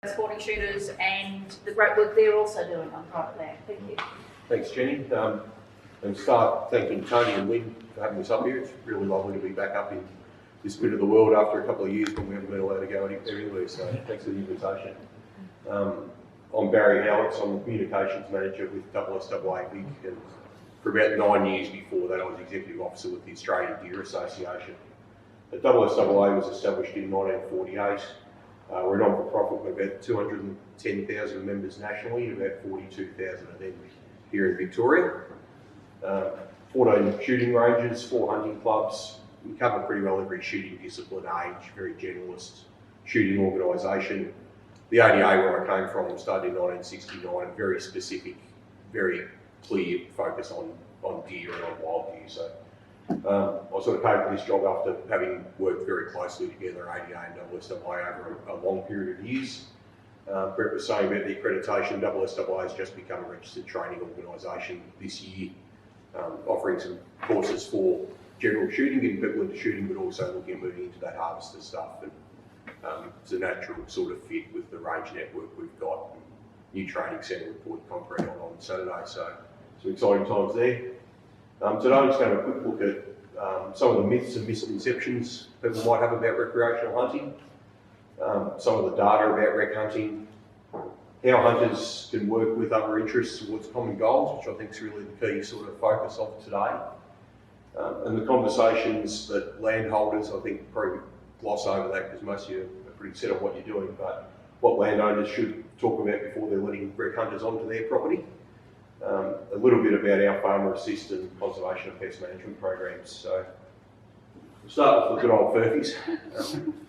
sporting shooters and the great work they're also doing on private land. Thank you. Thanks, Jenny. And start thanking Tony and Lynn for having us up here. It's really lovely to be back up in this bit of the world after a couple of years when we haven't been allowed to go anywhere, so thanks for the invitation. I'm Barry Howlett, I'm the Communications Manager with SSAA Vic, and for about 9 years before that I was Executive Officer with the Australian Deer Association. The SSAA was established in 1948. We're a non-for-profit with about 210,000 members nationally, and about 42,000 of them here in Victoria. 14 shooting ranges, 4 hunting clubs. We cover pretty well every shooting discipline, age, very generalist shooting organisation. The ADA, where I came from, was started in 1969, very specific, very clear focus on deer and on wild deer. So I sort of came to this job after having worked very closely together, ADA and SSAA, over a long period of years. Brett was saying about the accreditation, SSAA has just become a registered training organisation this year, offering some courses for general shooting, getting people into shooting, but also looking at moving into that harvester stuff. And it's a natural sort of fit with the range network we've got. New training centre with Port Concrete on Saturday, so some exciting times there. Today I'm just going to have a quick look at some of the myths and misconceptions people might have about recreational hunting, some of the data about rec hunting, how hunters can work with other interests towards common goals, which I think is really the key sort of focus of today, and the conversations that landholders, I think, probably gloss over that because most of you are pretty set on what you're doing, but what landowners should talk about before they're letting rec hunters onto their property. A little bit about our Pharma Assist and conservation and pest management programs. So we'll start with the good old furfies.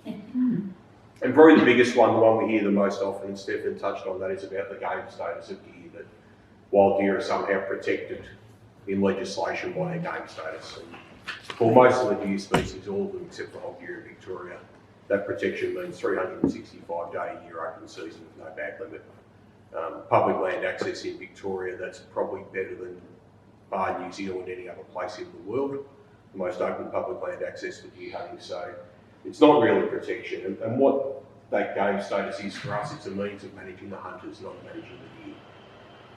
And probably the biggest one, the one we hear the most often, and Stefan touched on that, is about the game status of deer, that wild deer are somehow protected in legislation by their game status. And for most of the deer species, all of them except for hog deer in Victoria, that protection means 365-day a year open season with no back limit. Public land access in Victoria, that's probably better than bar New Zealand, any other place in the world. The most open public land access for deer hunting, so it's not really protection. And what that game status is for us, it's a means of managing the hunters, not managing the deer.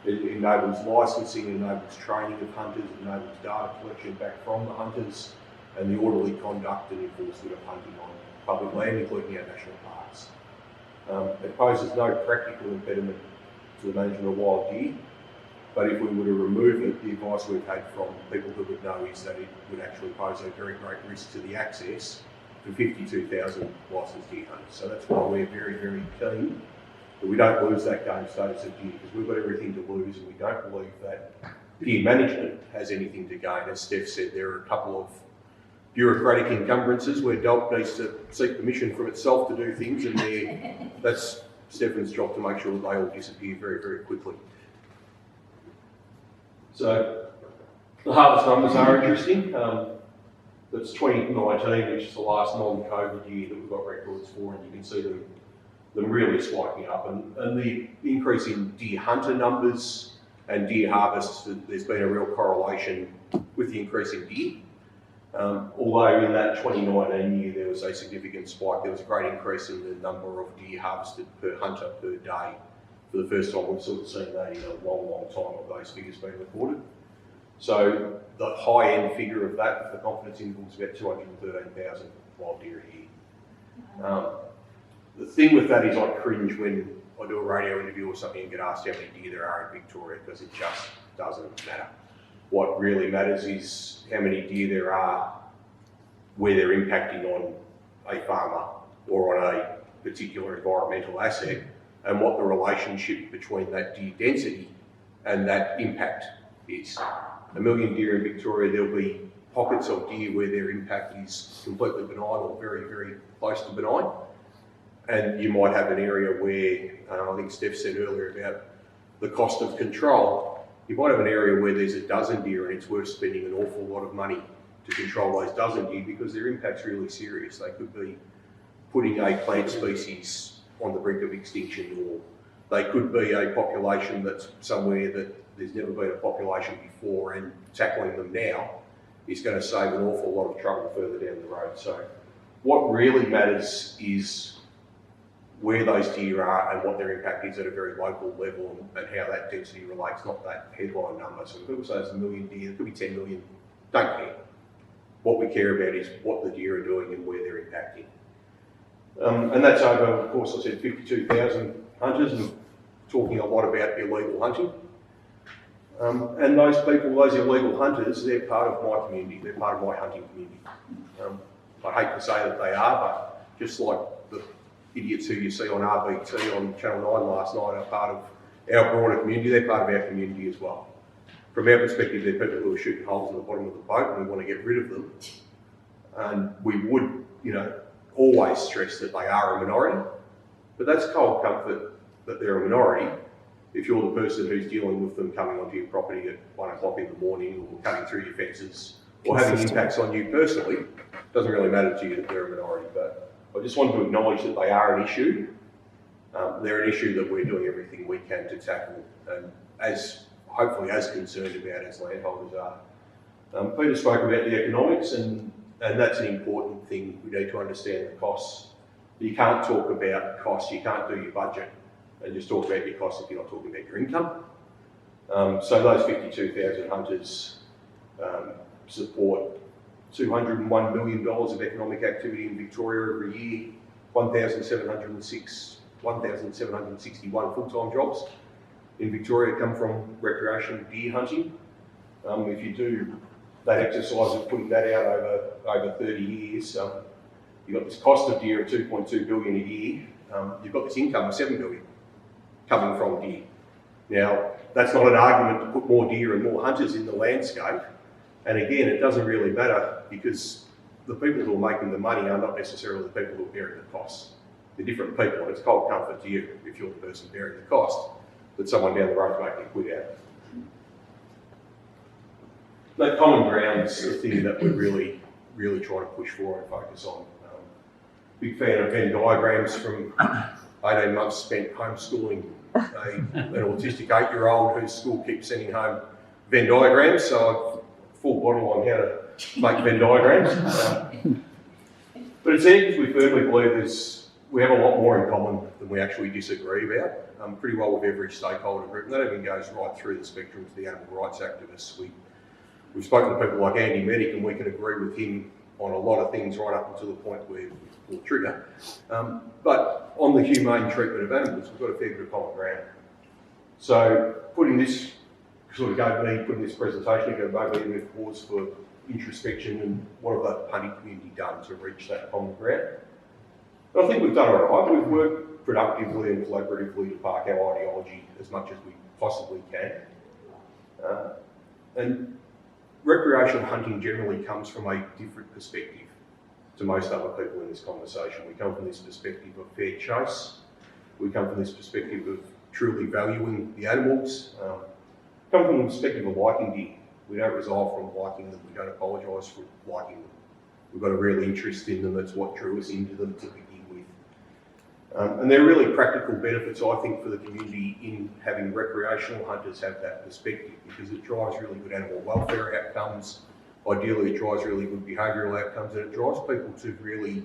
It enables licensing, it enables training of hunters, it enables data collection back from the hunters, and the orderly conduct and enforcement of hunting on public land, including our national parks. It poses no practical impediment to the management of wild deer, but if we were to remove it, the advice we've had from people who would know is that it would actually pose a very great risk to the access for 52,000 licensed deer hunters. So that's why we're very, very keen that we don't lose that game status of deer, because we've got everything to lose, and we don't believe that deer management has anything to gain. As Steph said, there are a couple of bureaucratic encumbrances where DOG needs to seek permission from itself to do things, and that's Stefan's job to make sure that they all disappear very, very quickly. So the harvest numbers are interesting. That's 2019, which is the last non-COVID year that we've got records for, and you can see them really spiking up. And the increase in deer hunter numbers and deer harvests, there's been a real correlation with the increase in deer. Although in that 2019 year there was a significant spike, there was a great increase in the number of deer harvested per hunter per day. For the first time we've sort of seen that in a long, long time of those figures being reported. So the high end figure of that, the confidence interval, is about 213,000 wild deer a year. The thing with that is I cringe when I do a radio interview or something and get asked how many deer there are in Victoria, because it just doesn't matter. What really matters is how many deer there are where they're impacting on a farmer or on a particular environmental asset, and what the relationship between that deer density and that impact is. 1 million deer in Victoria, there'll be pockets of deer where their impact is completely benign or very, very close to benign. And you might have an area where, I think Steph said earlier about the cost of control, you might have an area where there's a dozen deer and it's worth spending an awful lot of money to control those dozen deer because their impact's really serious. They could be putting a plant species on the brink of extinction, or they could be a population that's somewhere that there's never been a population before, and tackling them now is going to save an awful lot of trouble further down the road. So what really matters is where those deer are and what their impact is at a very local level and how that density relates, not that headline number. So if people say there's 1 million deer, it could be 10 million, don't care. What we care about is what the deer are doing and where they're impacting. And that's over, of course, I said 52,000 hunters, and talking a lot about illegal hunting. And those people, those illegal hunters, they're part of my community, they're part of my hunting community. I hate to say that they are, but just like the idiots who you see on RBT on Channel 9 last night are part of our broader community, they're part of our community as well. From our perspective, they're people who are shooting holes in the bottom of the boat and we want to get rid of them. And we would, always stress that they are a minority, but that's cold comfort that they're a minority if you're the person who's dealing with them coming onto your property at 1 o'clock in the morning or cutting through your fences or having impacts on you personally. It doesn't really matter to you that they're a minority, but I just wanted to acknowledge that they are an issue. They're an issue that we're doing everything we can to tackle, and hopefully as concerned about as landholders are. Peter spoke about the economics, and that's an important thing. We need to understand the costs. You can't talk about costs, you can't do your budget and just talk about your costs if you're not talking about your income. So those 52,000 hunters support $201 million of economic activity in Victoria every year, 1,761 full-time jobs in Victoria come from recreational deer hunting. If you do that exercise of putting that out over 30 years, you've got this cost of deer of 2.2 billion a year, you've got this income of 7 billion coming from deer. Now, that's not an argument to put more deer and more hunters in the landscape. And again, it doesn't really matter because the people who are making the money are not necessarily the people who are bearing the costs. They're different people, and it's cold comfort to you if you're the person bearing the cost that someone down the road is making a quid out of. That common ground is the thing that we're really trying to push for and focus on. Big fan of Venn diagrams from 18 months spent homeschooling an autistic 8-year-old whose school keeps sending home Venn diagrams, so I've full bottle on how to make Venn diagrams. But it's easy because we firmly believe we have a lot more in common than we actually disagree about, pretty well with every stakeholder group, and that even goes right through the spectrum to the animal rights activists. We've spoken to people like Andy Medic, and we can agree with him on a lot of things right up until the point where we pull the trigger. But on the humane treatment of animals, we've got a fair bit of common ground. So putting this presentation together gave me a cause for introspection and what have the hunting community done to reach that common ground. But I think we've done all right. We've worked productively and collaboratively to park our ideology as much as we possibly can. And recreational hunting generally comes from a different perspective to most other people in this conversation. We come from this perspective of fair chase. We come from this perspective of truly valuing the animals. Come from the perspective of liking deer. We don't resolve from liking them. We don't apologise for liking them. We've got a real interest in them. That's what drew us into them to begin with. And there are really practical benefits, I think, for the community in having recreational hunters have that perspective, because it drives really good animal welfare outcomes. Ideally, it drives really good behavioural outcomes, and it drives people to really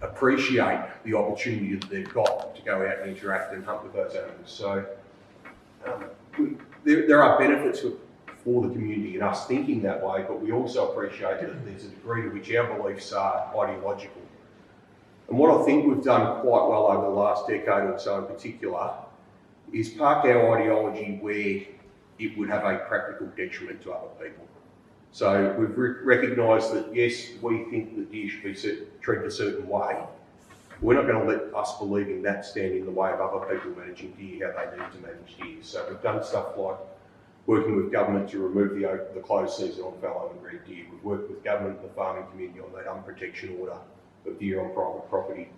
appreciate the opportunity that they've got to go out and interact and hunt with those animals. So there are benefits for the community in us thinking that way, but we also appreciate that there's a degree to which our beliefs are ideological. And what I think we've done quite well over the last decade or so in particular is park our ideology where it would have a practical detriment to other people. So we've recognised that, yes, we think that deer should be treated a certain way. We're not going to let us believing that stand in the way of other people managing deer how they need to manage deer. So we've done stuff like working with government to remove the closed season on fallow and red deer. We've worked with government and the farming community on that unprotection order of deer on private property.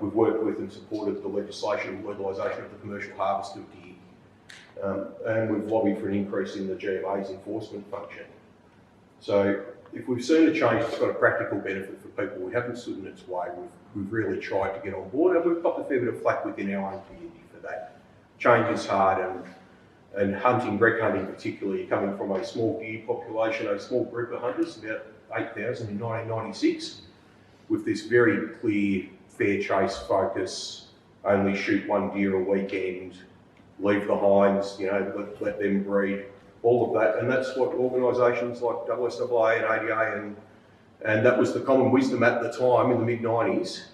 We've worked with and supported the legislation and legalisation of the commercial harvest of deer. And we've lobbied for an increase in the GMA's enforcement function. So if we've seen a change that's got a practical benefit for people, we haven't stood in its way. We've really tried to get on board, and we've got a fair bit of flack within our own community for that. Change is hard, and hunting, rec hunting particularly, coming from a small deer population, a small group of hunters, about 8,000 in 1996, with this very clear fair chase focus, only shoot one deer a weekend, leave the hinds, let them breed, all of that. And that's what organisations like SSAA and ADA and that was the common wisdom at the time in the mid-90s.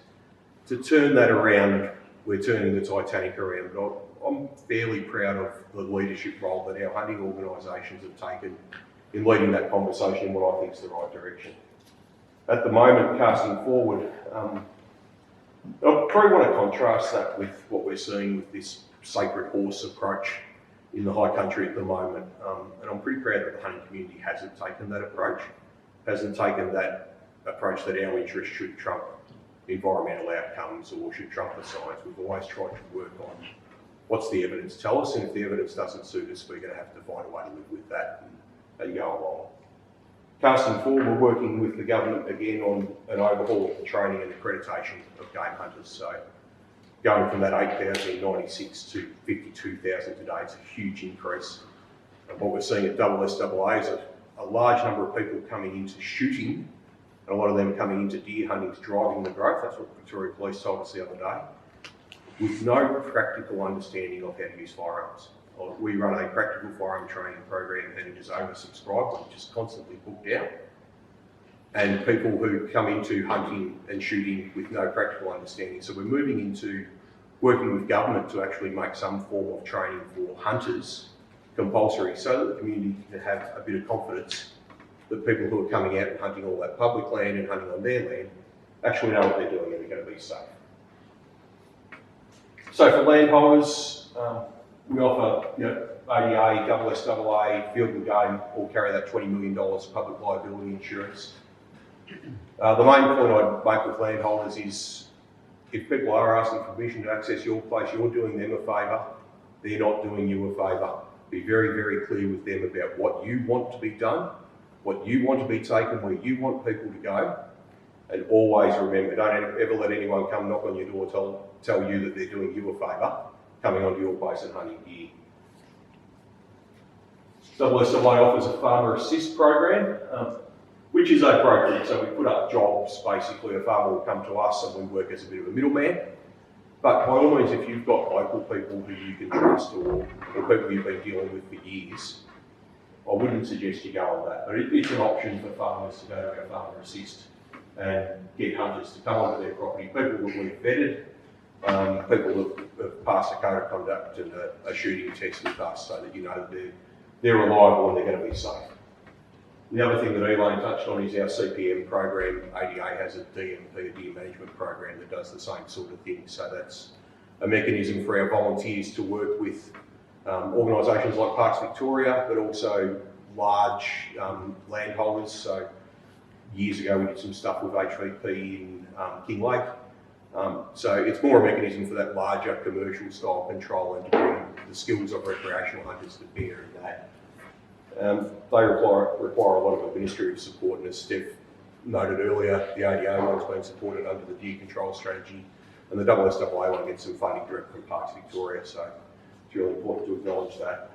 To turn that around, we're turning the Titanic around. But I'm fairly proud of the leadership role that our hunting organisations have taken in leading that conversation in what I think is the right direction. At the moment, casting forward, I probably want to contrast that with what we're seeing with this sacred horse approach in the high country at the moment. And I'm pretty proud that the hunting community hasn't taken that approach, that our interests should trump environmental outcomes or should trump the science. We've always tried to work on what's the evidence tell us, and if the evidence doesn't suit us, we're going to have to find a way to live with that and go along. Casting forward, we're working with the government again on an overhaul of the training and accreditation of game hunters. So going from that 8,096 to 52,000 today, it's a huge increase. And what we're seeing at SSAA is a large number of people coming into shooting, and a lot of them coming into deer hunting is driving the growth. That's what Victoria Police told us the other day, with no practical understanding of how to use firearms. We run a practical firearm training program and it is oversubscribed, which is constantly booked out. And people who come into hunting and shooting with no practical understanding. So we're moving into working with government to actually make some form of training for hunters compulsory, so that the community can have a bit of confidence that people who are coming out and hunting all that public land and hunting on their land actually know what they're doing and they're going to be safe. So for landholders, we offer ADA, SSAA, Field and Game all carry that $20 million public liability insurance. The main point I'd make with landholders is if people are asking for permission to access your place, you're doing them a favour, they're not doing you a favour. Be very, very clear with them about what you want to be done, what you want to be taken, where you want people to go, and always remember, don't ever let anyone come knock on your door tell you that they're doing you a favour, coming onto your place and hunting deer. SSAA offers a Pharma Assist program, which is a brokerage. So we put up jobs, basically a farmer will come to us and we work as a bit of a middleman. But by all means, if you've got local people who you can trust or people you've been dealing with for years, I wouldn't suggest you go on that. But it's an option for farmers to go to our Pharma Assist and get hunters to come onto their property. People that we've vetted, people that have passed a code of conduct and a shooting test with us, so that you know that they're reliable and they're going to be safe. The other thing that Elaine touched on is our CPM program. ADA has a DMP, a deer management program, that does the same sort of thing. So that's a mechanism for our volunteers to work with organisations like Parks Victoria, but also large landholders. So years ago we did some stuff with HVP in King Lake. So it's more a mechanism for that larger commercial style control and to bring the skills of recreational hunters to bear in that. They require a lot of administrative support, and as Steph noted earlier, the ADA one's been supported under the deer control strategy, and the SSAA one gets some funding direct from Parks Victoria, so it's really important to acknowledge that.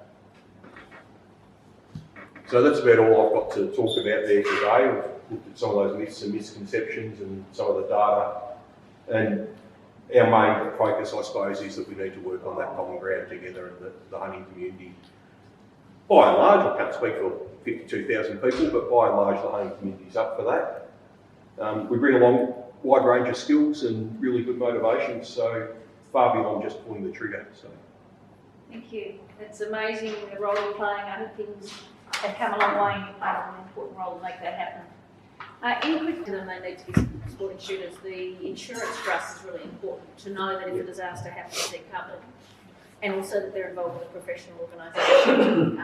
So that's about all I've got to talk about there today. We've looked at some of those myths and misconceptions and some of the data, and our main focus, I suppose, is that we need to work on that common ground together in the hunting community. By and large, I can't speak for 52,000 people, but by and large, the hunting community is up for that. We bring along a wide range of skills and really good motivation, so far beyond just pulling the trigger. So. Thank you. It's amazing the role you're playing. I think things have come a long way and you've played an important role to make that happen. In quick, they need to be supporting shooters. The insurance trust is really important to know that if a disaster happens, they're covered. And also that they're involved with a professional organisation.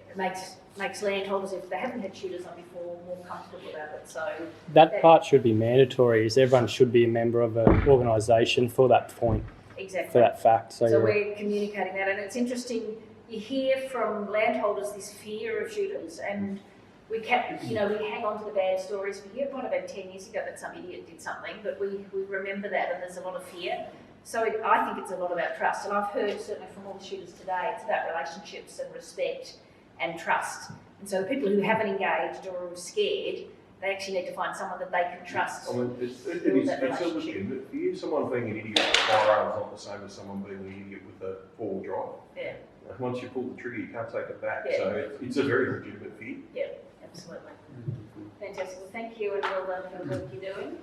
It makes landholders, if they haven't had shooters on before, more comfortable about it. So that part should be mandatory, is everyone should be a member of an organisation for that point. Exactly. For that fact. So we're communicating that, and it's interesting, you hear from landholders this fear of shooters, and we hang on to the bad stories. We hear, it might have been 10 years ago that some idiot did something, but we remember that, and there's a lot of fear. So I think it's a lot about trust, and I've heard certainly from all the shooters today, it's about relationships and respect and trust. And so the people who haven't engaged or are scared, they actually need to find someone that they can trust. I mean, it's a relationship. legitimate fear. Someone being an idiot with a firearm is not the same as someone being an idiot with a four-wheel drive. Yeah. Once you pull the trigger, you can't take it back. Yeah. So it's a very legitimate fear. Yeah, absolutely. Fantastic. Well, thank you and well done for the work you're doing.